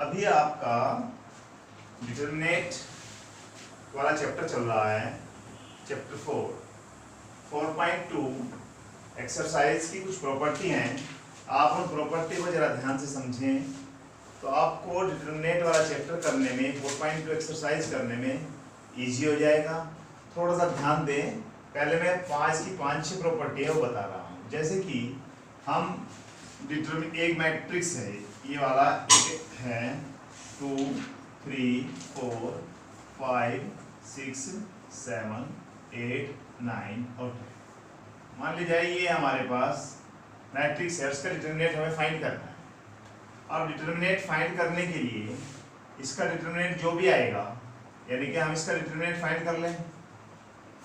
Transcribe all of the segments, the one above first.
अभी आपका डिटरमिनेट वाला चैप्टर चल रहा है, चैप्टर 4.2 एक्सरसाइज की कुछ प्रॉपर्टी हैं। आप उन प्रॉपर्टी को जरा ध्यान से समझें तो आपको डिटरमिनेट वाला चैप्टर करने में, 4.2 एक्सरसाइज करने में इजी हो जाएगा। थोड़ा सा ध्यान दें। पहले मैं 5 प्रॉपर्टी है वो बता रहा हूँ। जैसे कि हम एक मैट्रिक्स है, ये वाला एक है 2 3 4 5 6 7 8 9 और 10। मान लीजिए ये हमारे पास मैट्रिक्स है, उसका डिटरमिनेट हमें फाइंड करना है। अब डिटरमिनेट फाइंड करने के लिए इसका डिटरमिनेट जो भी आएगा, यानी कि हम इसका डिटरमिनेट फाइंड कर लें,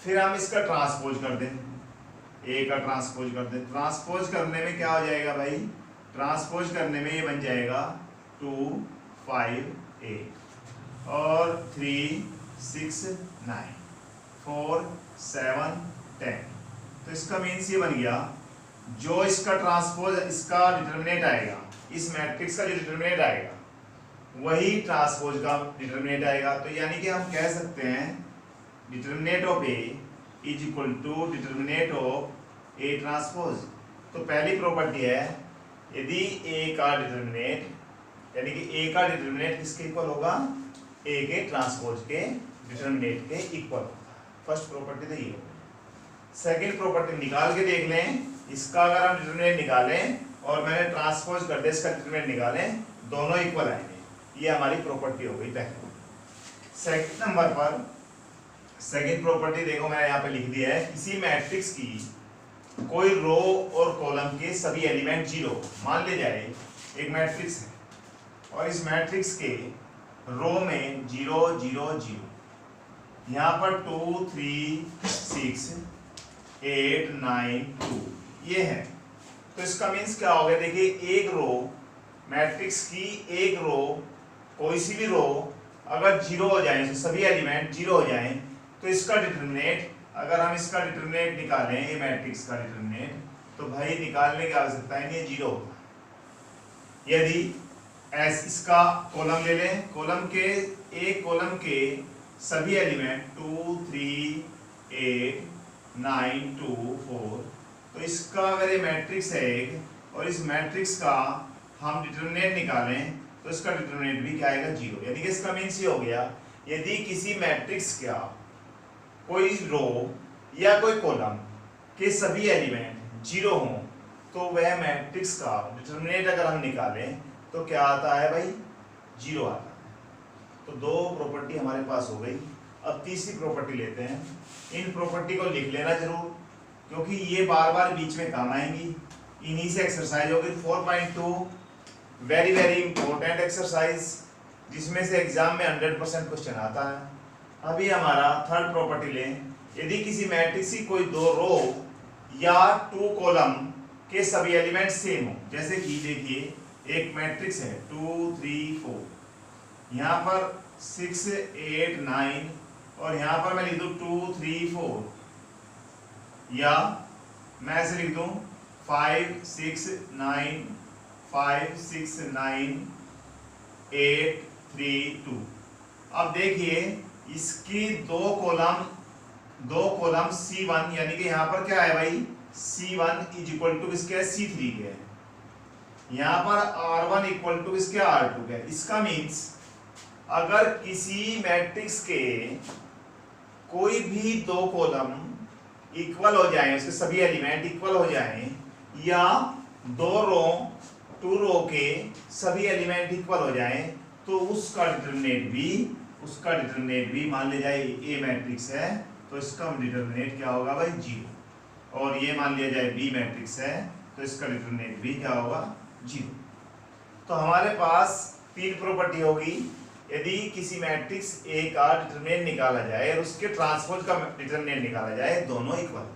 फिर हम इसका ट्रांसपोज कर दें, ए का ट्रांसपोज कर दें। ट्रांसपोज करने में क्या हो जाएगा भाई? ट्रांसपोज करने में ये बन जाएगा 2 5 8 और 3 6 9 4 7 10। तो इसका मीन्स ये बन गया, जो इसका ट्रांसपोज, इसका डिटरमिनेट आएगा, इस मैट्रिक्स का जो डिटरमिनेट आएगा वही ट्रांसपोज का डिटरमिनेट आएगा। तो यानी कि हम कह सकते हैं determinate of A is equal to determinate of A transpose. तो पहली प्रॉपर्टी है, यदि ए का डिटरमिनेट, यानी कि ए का डिटरमिनेट किसके इक्वल होगा? ए के ट्रांसपोज के डिटरमिनेट के इक्वल होगा। फर्स्ट प्रॉपर्टी तो ये होगी। सेकंड प्रॉपर्टी निकाल के देख लें, इसका अगर हम डिटरमिनेट निकालें और मैंने ट्रांसपोज कर दिया, इसका डिटरमिनेट निकालें, दोनों इक्वल आएंगे। ये हमारी प्रॉपर्टी हो गई पहले। सेकंड नंबर पर सेकंड प्रॉपर्टी देखो, मैंने यहाँ पे लिख दिया है, किसी मैट्रिक्स की कोई रो और कॉलम के सभी एलिमेंट 0। मान ले जाए एक मैट्रिक्स है और इस मैट्रिक्स के रो में 0 0 0, यहाँ पर 2 3 6 8 9 2 ये है। तो इसका मीन्स क्या हो गया? देखिए, एक रो, मैट्रिक्स की एक रो, कोई सी भी रो अगर 0 हो जाए, सभी एलिमेंट 0 हो जाएं, तो इसका डिटरमिनेट, अगर हम इसका डिटरमिनेट निकालें, ये मैट्रिक्स का डिटरमिनेट, तो भाई निकालने की आवश्यकता है नहीं, 0 होता है। यदि इसका कॉलम ले लें, कॉलम के एक कॉलम के सभी एलिमेंट 2 3 8 9 2 4, तो इसका अगर ये मैट्रिक्स है एक, और इस मैट्रिक्स का हम डिटरमिनेट निकालें, तो इसका डिटरमिनेट भी क्या आएगा? 0। यानी कि इसका मीन्स ये हो गया, यदि किसी मैट्रिक्स का कोई रो या कोई कॉलम के सभी एलिमेंट 0 हों, तो वह मैट्रिक्स का डिटरमिनेट अगर हम निकालें तो क्या आता है भाई? 0 आता है। तो दो प्रॉपर्टी हमारे पास हो गई। अब तीसरी प्रॉपर्टी लेते हैं। इन प्रॉपर्टी को लिख लेना जरूर, क्योंकि ये बार बार बीच में काम आएंगी। इन्हीं से एक्सरसाइज होगी। 4.2 वेरी वेरी इंपॉर्टेंट एक्सरसाइज, जिसमें से एग्जाम में 100% क्वेश्चन आता है। अभी हमारा थर्ड प्रॉपर्टी लें, यदि किसी मैट्रिक्स की कोई 2 रो या 2 कॉलम के सभी एलिमेंट सेम हो, जैसे कि देखिए एक मैट्रिक्स है 2 3 4, यहाँ पर 6 8 9 और यहाँ पर मैं लिख दूँ 2 3 4, या मैं ऐसे लिख दूँ 5 6 9 5 6 9 8 3 2। अब देखिए इसकी दो कॉलम C1, यानी कि यहाँ पर क्या है भाई? C1 इज इक्वल टू किसके? C3 के। यहाँ पर R1 इक्वल टू किसके? R2 के। इसका मीन्स अगर किसी मैट्रिक्स के कोई भी 2 कॉलम इक्वल हो जाएं, उसके सभी एलिमेंट इक्वल हो जाएं, या 2 रो के सभी एलिमेंट इक्वल हो जाएं, तो उसका डिटरमिनेट भी मान ले जाए ए मैट्रिक्स है, तो इसका डिटरमिनेट क्या होगा भाई? 0। और ये मान लिया जाए बी मैट्रिक्स है, तो इसका डिटरमिनेट भी क्या होगा? 0। तो हमारे पास 3 प्रॉपर्टी होगी। यदि किसी मैट्रिक्स ए का डिटरमिनेट निकाला जाए और उसके ट्रांसपोज का डिटरमिनेट निकाला जाए, दोनों इक्वल।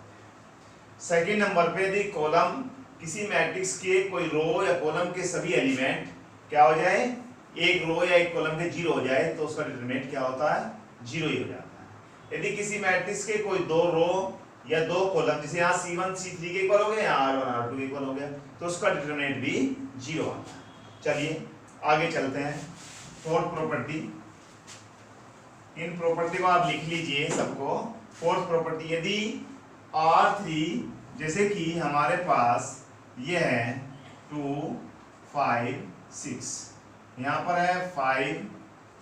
सेकेंड नंबर पे यदि कॉलम, किसी मैट्रिक्स के कोई रो या कॉलम के सभी एलिमेंट क्या हो जाए? एक रो या एक कॉलम के 0 हो जाए, तो उसका डिटरमिनेट क्या होता है? 0 ही हो जाता है। यदि किसी मैट्रिक्स के कोई 2 रो या 2 कॉलम, जैसे यहाँ C1 C3 के इक्वल हो गए, यहाँ R1 R2 के इक्वल हो गया, तो उसका डिटरमिनेट भी 0 आता है। चलिए आगे चलते हैं। फोर्थ प्रॉपर्टी, इन प्रॉपर्टी को आप लिख लीजिए सबको। फोर्थ प्रॉपर्टी, यदि R3 जैसे कि हमारे पास ये है 2 5 6, यहाँ पर है 5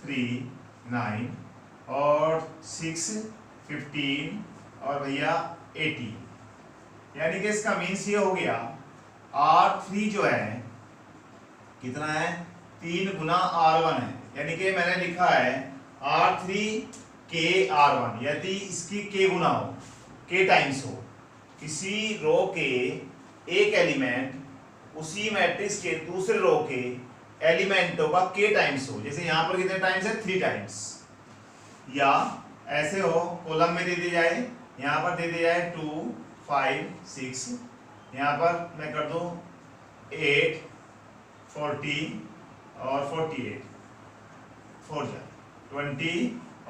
3 9 और 6 15 और भैया 80, यानी कि इसका मीन्स ये हो गया R3 जो है कितना है 3 गुना R1 है, यानी कि मैंने लिखा है R3 K R1, यदि इसकी K गुना हो, K टाइम्स हो, किसी रो के एक एलिमेंट उसी मैट्रिक्स के दूसरे रो के एलिमेंटों का K टाइम्स हो, जैसे यहाँ पर कितने टाइम्स है 3 टाइम्स, या ऐसे हो कॉलम में दे दी जाए, यहाँ पर दे दिया जाए 2 5 6, यहाँ पर मैं कर दूं 8 40 और 48 4 जा 20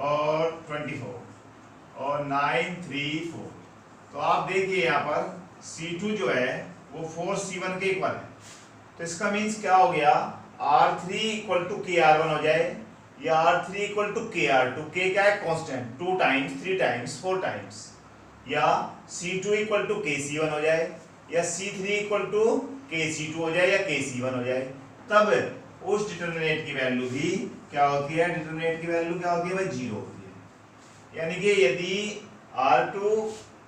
और 24 और 9 3 4, तो आप देखिए यहाँ पर C2 जो है वो 4C1 के इक्वल है, तो इसका मीन्स क्या हो गया R3 इक्वल टू KR1 हो जाए, या R3 equal to KR2, K क्या है कांस्टेंट, 2 टाइम्स 3 टाइम्स 4 टाइम्स, या C2 इक्वल टू KC1 हो जाए, या C3 इक्वल टू KC2 हो जाए, या KC1 हो जाए, तब उस डिटरमिनेंट की वैल्यू भी क्या होती है, डिटरमिनेंट की वैल्यू क्या होती है भाई 0 होती है। यानी कि यदि R2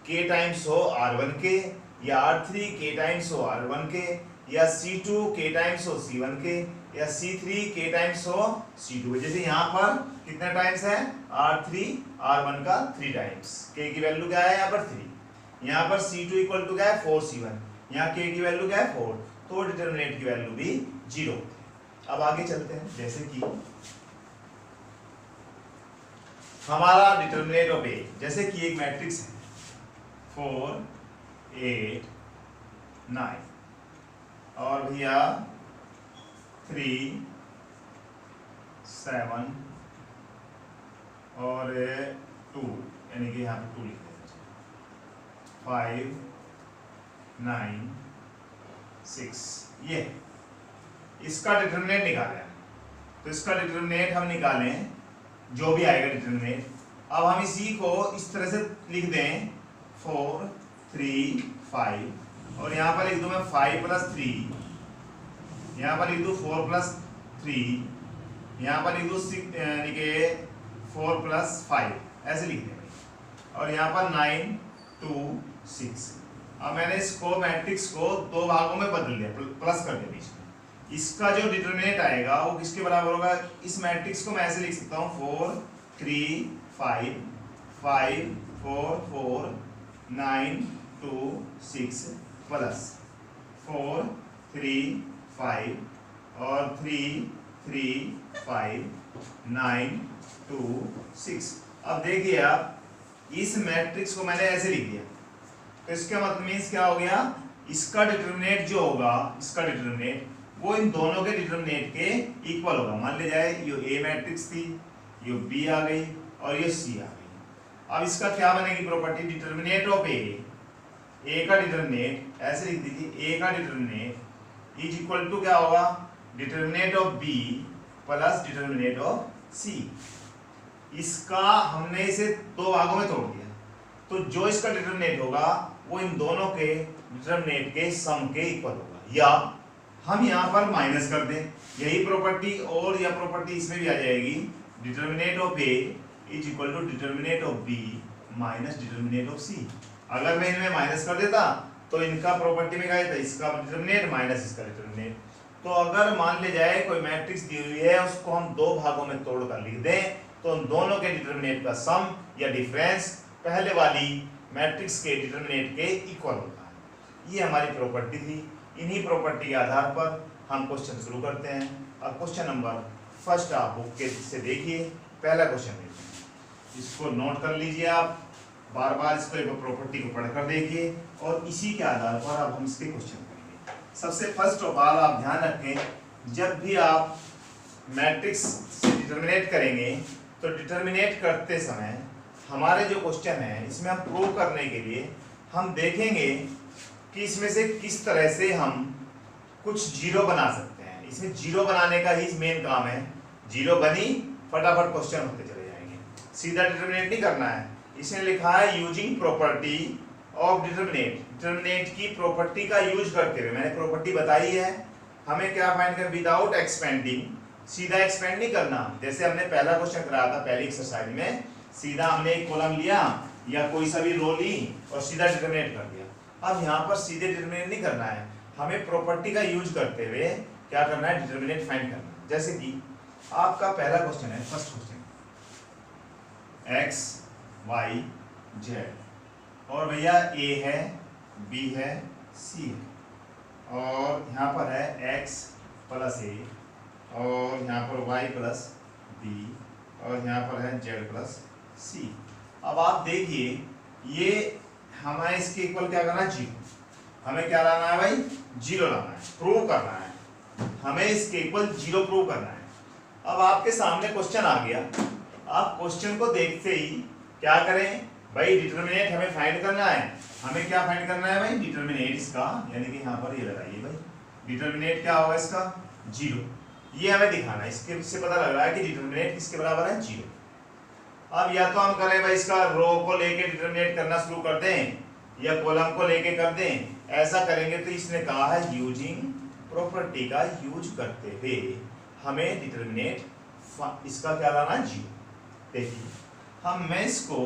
K टाइम्स हो R1 के, या R3 K टाइम्स हो R1 के, या C2 K टाइम्स हो C1 के, या C3 K टाइम्स हो C2 के, जैसे यहाँ पर कितने टाइम्स है R3 R1 का 3 टाइम्स, K की वैल्यू क्या है यहाँ पर 3, यहाँ पर C2 इक्वल टू क्या है 4C1, यहाँ K की वैल्यू क्या है 4, तो डिटरमिनेंट की वैल्यू भी 0 होती है। अब आगे चलते हैं, जैसे कि हमारा डिटरमिनेंट ऑफ A, जैसे कि एक मैट्रिक्स है 4 8 9 और भैया 3 7 और 2, यानी कि यहाँ पे 2 लिख देते हैं 5 9 6, ये इसका डिटरमिनेंट निकालें, तो इसका डिटरमिनेंट हम निकालें जो भी आएगा डिटरमिनेंट। अब हम इसी को इस तरह से लिख दें 4 3 5, और यहाँ पर लिख दूं मैं 5 + 3, यहाँ पर लिख दूं 4 + 3, यहाँ पर लिख दूं 6 यानी कि 4 + 5, ऐसे लिख देंगे, और यहाँ पर 9 2 6। अब मैंने इसको मैट्रिक्स को 2 भागों में बदल दिया, प्लस कर दिया बीच में। इसका जो डिटरमिनेंट आएगा वो किसके बराबर होगा, इस मैट्रिक्स को मैं ऐसे लिख सकता हूँ 4 3 5 5 4 4 9 2 6 प्लस 4 3 5 और 3 3 5 9 2 6। अब देखिए आप इस मैट्रिक्स को मैंने ऐसे लिख दिया, तो इसका मतलब मीन्स क्या हो गया, इसका डिटरमिनेंट जो होगा, इसका डिटरमिनेंट वो इन दोनों के डिटरमिनेंट के इक्वल होगा। मान ले जाए ये A मैट्रिक्स थी, ये B आ गई और ये C आ गई। अब इसका क्या बनेगी प्रॉपर्टी, डिटरमिनेंट ऑफ A का डिटरमिनेंट ऐसे लिख दीजिए, A का डिटरमिनेंट इज इक्वल टू क्या होगा, determinant of B plus determinant of C। इसका हमने इसे 2 भागों में तोड़ दिया, तो जो इसका डिटरमिनेंट होगा वो इन दोनों के डिटरमिनेंट के सम के इक्वल होगा, या हम यहाँ पर माइनस कर दें, यही प्रॉपर्टी और यह प्रॉपर्टी इसमें भी आ जाएगी, determinant of A is equal to determinant of B minus determinant of C। अगर मैं इनमें माइनस कर देता तो इनका प्रॉपर्टी में क्या था, इसका डिटरमिनेंट माइनस इसका डिटरमिनेंट। तो अगर मान ले जाए कोई मैट्रिक्स दी हुई है, उसको हम 2 भागों में तोड़कर लिख दें, तो उन दोनों के डिटरमिनेंट का सम या डिफरेंस पहले वाली मैट्रिक्स के डिटरमिनेंट के इक्वल होता है। ये हमारी प्रॉपर्टी थी। इन्हीं प्रॉपर्टी के आधार पर हम क्वेश्चन शुरू करते हैं। अब क्वेश्चन नंबर फर्स्ट आप बुक के से देखिए, पहला क्वेश्चन देखिए, इसको नोट कर लीजिए, आप बार बार इसको एक प्रॉपर्टी को पढ़कर देखिए और इसी के आधार पर अब हम इसके क्वेश्चन करेंगे। सबसे फर्स्ट ऑफ ऑल आप ध्यान रखें, जब भी आप मैट्रिक्स से डिटरमिनेट करेंगे तो डिटरमिनेट करते समय हमारे जो क्वेश्चन है इसमें हम प्रूव करने के लिए हम देखेंगे कि इसमें से किस तरह से हम कुछ जीरो बना सकते हैं। इसमें जीरो बनाने का ही मेन काम है। जीरो बनी, फटाफट क्वेश्चन होते चले जाएंगे, सीधा डिटरमिनेट नहीं करना है। इसने लिखा है using property of determinate, determinate की प्रॉपर्टी का यूज करते हुए, मैंने प्रॉपर्टी बताई है हमें क्या फाइंड कर, विदाउट एक्सपेंडिंग, सीधा एक्सपेंड नहीं करना, जैसे हमने पहला क्वेश्चन कराया था पहली एक्सरसाइज में, सीधा हमने एक कॉलम लिया या कोई सा भी रो ली और सीधा डिटरमिनेट कर दिया। अब यहाँ पर सीधे डिटरमिनेट नहीं करना है, हमें प्रॉपर्टी का यूज करते हुए क्या करना है, डिटरमिनेट फाइंड करना है। जैसे कि आपका पहला क्वेश्चन है, first question, X Y Z, और भैया ए है, बी है, सी है, और यहाँ पर है x प्लस ए, और यहाँ पर y प्लस बी, और यहाँ पर है z प्लस सी। अब आप देखिए ये हमें इसके इक्वल क्या करना है, जीरो, हमें क्या लाना है भाई, जीरो लाना है, प्रूव करना है, हमें इसके इक्वल जीरो प्रूव करना है। अब आपके सामने क्वेश्चन आ गया, आप क्वेश्चन को देखते ही क्या करें भाई, डिटरमिनेट हमें फाइंड करना है, हमें क्या फाइंड करना है भाई, डिटरमिनेट इसका, यानी कि यहाँ पर ये लगाइए भाई, डिटरमिनेट क्या होगा इसका, जीरो, ये हमें दिखाना है, इससे पता लग रहा है कि डिटरमिनेट किसके बराबर है, जीरो। अब या तो हम करें भाई इसका रो को लेके डिटरमिनेट करना शुरू कर दें या कॉलम को लेके कर दें, ऐसा करेंगे तो इसने कहा है यूजिंग प्रॉपर्टी का यूज करते हुए हमें डिटरमिनेट इसका क्या लाना है, जीरो। देखिए मैं इसको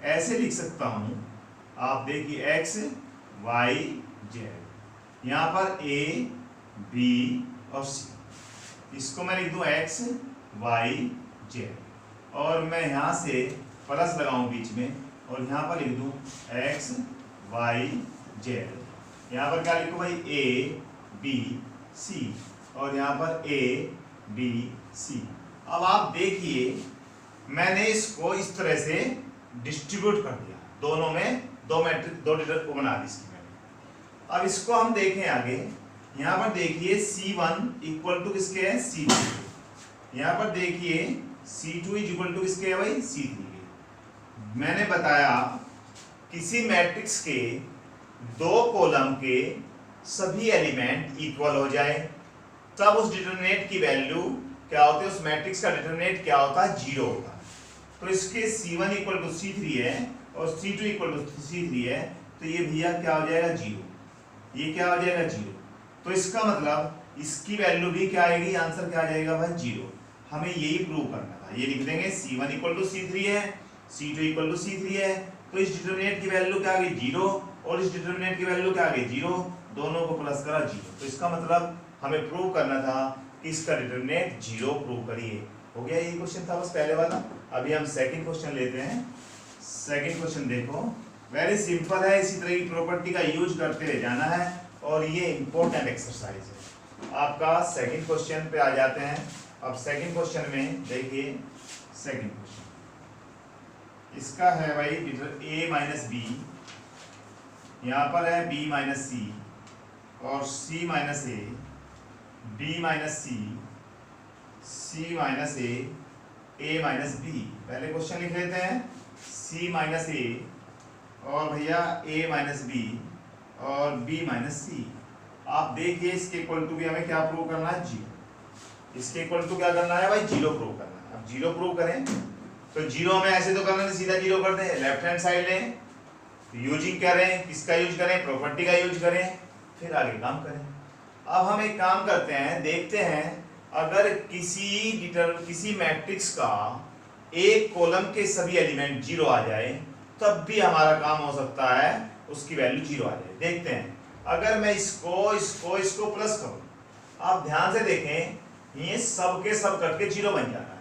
ऐसे लिख सकता हूं, आप देखिए x y z, यहाँ पर a b और c, इसको मैं लिख दूं x y z, और मैं यहाँ से प्लस लगाऊं बीच में और यहाँ पर लिख दूं x y z, यहाँ पर क्या लिखूं भाई, a b c, और यहाँ पर a b c। अब आप देखिए मैंने इसको इस तरह से डिस्ट्रीब्यूट कर दिया, दोनों में दो मैट्रिक्स, दो डिटर को बना दी इसकी मैंने। अब इसको हम देखें आगे, यहाँ पर देखिए C1 इक्वल टू किसके है, C2, यहाँ पर देखिए C2 इज इक्वल टू किसके है भाई, C3 के। मैंने बताया किसी मैट्रिक्स के दो कॉलम के सभी एलिमेंट इक्वल हो जाए तब उस डिटरमिनेट की वैल्यू क्या होती है, उस मैट्रिक्स का डिटरमिनेट क्या होता है, जीरो होता है। तो इसके C1 इक्वल टू C3 है और C2 इक्वल टू C3 है, तो ये भैया क्या हो जाएगा, जीरो, ये क्या हो जाएगा, जीरो। तो इसका मतलब इसकी वैल्यू भी क्या आएगी, आंसर क्या आ जाएगा भाई, जीरो। हमें यही प्रूव करना था, ये लिख देंगे C1 इक्वल टू C3 है, C2 इक्वल टू C3 है, तो इस डिटरमिनेट की वैल्यू क्या आ गई, जीरो, और इस डिटरमिनेट की वैल्यू क्या आ गई, जीरो, दोनों को प्लस करा, जीरो। तो इसका मतलब हमें प्रूव करना था कि इसका डिटरमिनेट जीरो, प्रूव करिए। हो गया, यही क्वेश्चन था बस पहले वाला। अभी हम सेकंड क्वेश्चन लेते हैं। सेकंड क्वेश्चन देखो, वेरी सिंपल है, इसी तरह की प्रॉपर्टी का यूज करते हुए जाना है और ये इंपॉर्टेंट एक्सरसाइज है। आपका सेकंड क्वेश्चन पे आ जाते हैं। अब सेकंड क्वेश्चन में देखिए, सेकंड क्वेश्चन इसका है भाई a माइनस बी, यहाँ पर है b माइनस सी और c माइनस ए, b माइनस सी, c माइनस ए माइनस बी। पहले क्वेश्चन लिख लेते हैं, c माइनस ए और भैया a माइनस बी और b माइनस सी। आप देखिए इसके इक्वल टू भी हमें क्या प्रूव करना है, जीरो। इसके इक्वल टू क्या करना है भाई, जीरो प्रूव करना है। अब जीरो प्रूव करें तो जीरो हमें ऐसे तो करना नहीं, सीधा जीरो कर दें, लेफ्ट हैंड साइड लें, यूजिंग करें, किसका यूज करें, प्रॉपर्टी का यूज करें, फिर आगे काम करें। अब हम एक काम करते हैं, देखते हैं अगर किसी मैट्रिक्स का एक कॉलम के सभी एलिमेंट जीरो आ जाए तब भी हमारा काम हो सकता है, उसकी वैल्यू जीरो आ जाए। देखते हैं, अगर मैं इसको प्लस करूं, आप ध्यान से देखें, ये सब के सब करके जीरो बन जा रहा है।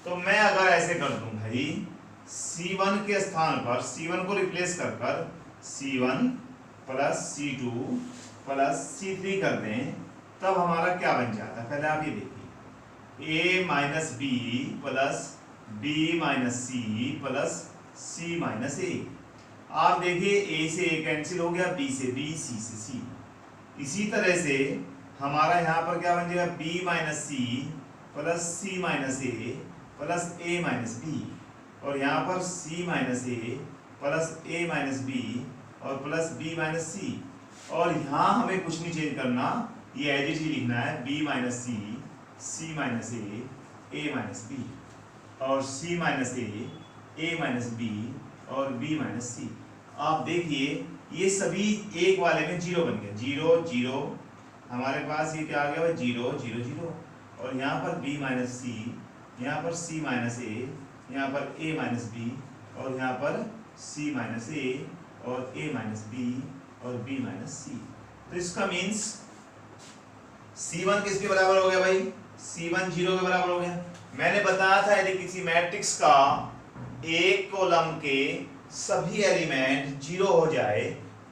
तो मैं अगर ऐसे कर दूं भाई, C1 के स्थान पर C1 को रिप्लेस कर कर C1 plus C2 plus C3 कर दें, तब हमारा क्या बन जाता है, पहले आप ये देखिए, a minus B plus b minus C plus c minus A. आप देखिए a से a कैंसिल हो गया, b से b, c से c। इसी तरह से हमारा यहाँ पर क्या बन जाएगा, b minus C plus c minus A plus a minus b, और यहाँ पर c minus A plus a minus b और प्लस b माइनस सी। और यहाँ हमें कुछ नहीं चेंज करना, ये एज इट ही लिखना है, b माइनस सी, c माइनस ए, ए माइनस बी, और सी माइनस ए माइनस बी और बी माइनस सी। आप देखिए ये सभी एक वाले में जीरो बन गया, जीरो जीरो, हमारे पास ये क्या आ गया, जीरो जीरो जीरो, और यहाँ पर बी माइनस सी, यहाँ पर सी माइनस ए, यहाँ पर ए माइनस बी, और यहाँ पर सी माइनस ए और ए माइनस बी और बी माइनस सी। तो इसका मीन्स C1 किसके बराबर हो गया भाई, C1 0 के बराबर हो गया। मैंने बताया था यदि किसी मैट्रिक्स का एक कॉलम के सभी एलिमेंट जीरो हो जाए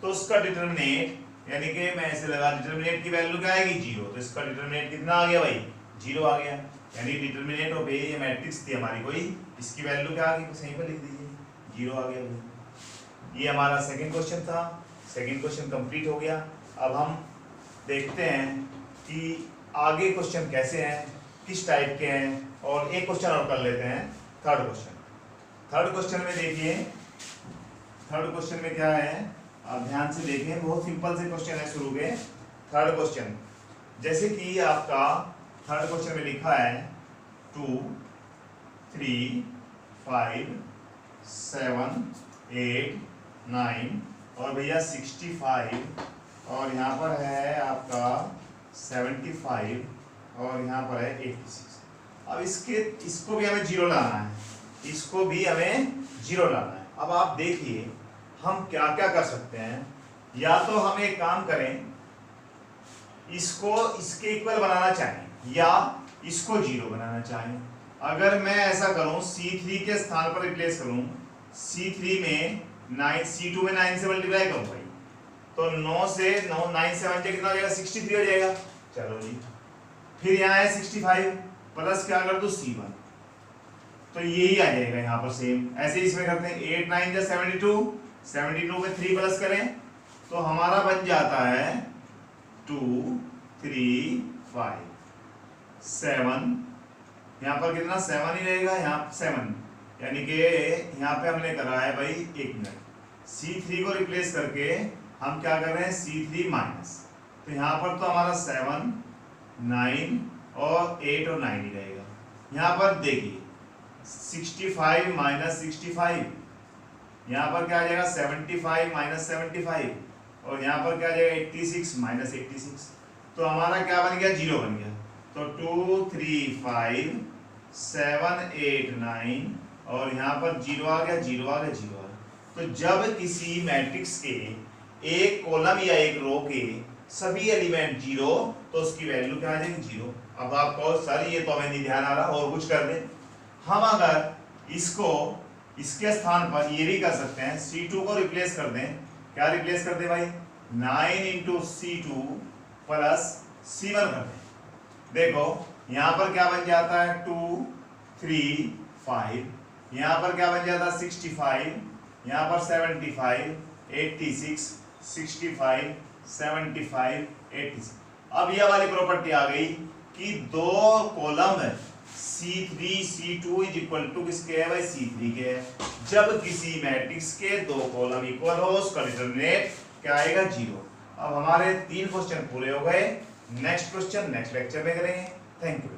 तो उसका डिटरमिनेंट, यानी कि मैं ऐसे लगा डिटरमिनेंट की वैल्यू क्या आएगी, जीरो। तो इसका डिटरमिनेंट कितना आ गया भाई, जीरो आ गया। यानी डिटरमिनेंट ऑफ ए, ये मैट्रिक्स थी हमारी कोई, इसकी वैल्यू क्या आ गई, सही पर लिख दीजिए, जीरो आ गया भाई। ये हमारा सेकंड क्वेश्चन था, सेकंड क्वेश्चन कंप्लीट हो गया। अब हम देखते हैं कि आगे क्वेश्चन कैसे हैं, किस टाइप के हैं, और एक क्वेश्चन और कर लेते हैं, थर्ड क्वेश्चन। थर्ड क्वेश्चन में देखिए, थर्ड क्वेश्चन में क्या है, आप ध्यान से देखें, बहुत सिंपल से क्वेश्चन है शुरू के। थर्ड क्वेश्चन जैसे कि आपका थर्ड क्वेश्चन में लिखा है 2 3 5 7 8 9 और भैया 65, और यहाँ पर है आपका 75, और यहाँ पर है 86। अब इसको भी हमें जीरो लाना है, इसको भी हमें जीरो लाना है। अब आप देखिए हम क्या क्या कर सकते हैं। या तो हम एक काम करें, इसको इसके इक्वल बनाना चाहें या इसको जीरो बनाना चाहें। अगर मैं ऐसा करूं, C3 के स्थान पर रिप्लेस करूं, C3 में 9, C2 में 9 से मल्टीप्लाई करूं भाई, तो 9 से 9 से 1 कितना हो जाएगा, 63 हो जाएगा। चलो जी, फिर यहाँ है 65 प्लस क्या कर दो C1, तो यही आ जाएगा यहाँ पर सेम। ऐसे इसमें करते हैं 8 9 जा 72, 72 में 3 प्लस करें तो हमारा बन जाता है 2 3 5 7, यहाँ पर कितना 7 ही रहेगा, यहाँ 7, यानी कि यहाँ पे हमने करा है भाई, एक मिनट, C3 को रिप्लेस करके हम क्या कर रहे हैं, C3 माइनस, तो यहाँ पर तो हमारा 7 9 और 8 और 9 ही रहेगा। यहाँ पर देखिए 65 माइनस 65, यहाँ पर क्या आ जाएगा 75 माइनस 75, और यहाँ पर क्या आ जाएगा 86 माइनस 86। तो हमारा क्या बन गया, जीरो बन गया। तो 2 3 5 7 8 9 और यहाँ पर जीरो आ गया, जीरो आ गया, जीरो आ गया। तो जब किसी मैट्रिक्स के एक कॉलम या एक रो के सभी एलिमेंट जीरो, तो उसकी वैल्यू क्या आ जाएगी, जीरो। अब आप कहो सर ये तो हमें नहीं ध्यान आ रहा, और कुछ कर दें। हम अगर इसको इसके स्थान पर ये भी कर सकते हैं, C2 को रिप्लेस कर दें। क्या रिप्लेस कर दें भाई, 9 इंटू C2 प्लस C1 कर दें। देखो यहाँ पर क्या बन जाता है 2 3 5, यहाँ पर क्या बन जाता है 65, यहाँ पर 75 86 65 75 86। अब यह वाली प्रॉपर्टी आ गई कि दो column C3 C2 is equal to किसके है भाई, C3 के है। जब किसी मैट्रिक्स के दो कॉलम इक्वल हो उसका डिटरमिनेंट क्या आएगा, जीरो। अब हमारे 3 क्वेश्चन पूरे हो गए। नेक्स्ट क्वेश्चन नेक्स्ट लेक्चर में करेंगे। Thank you.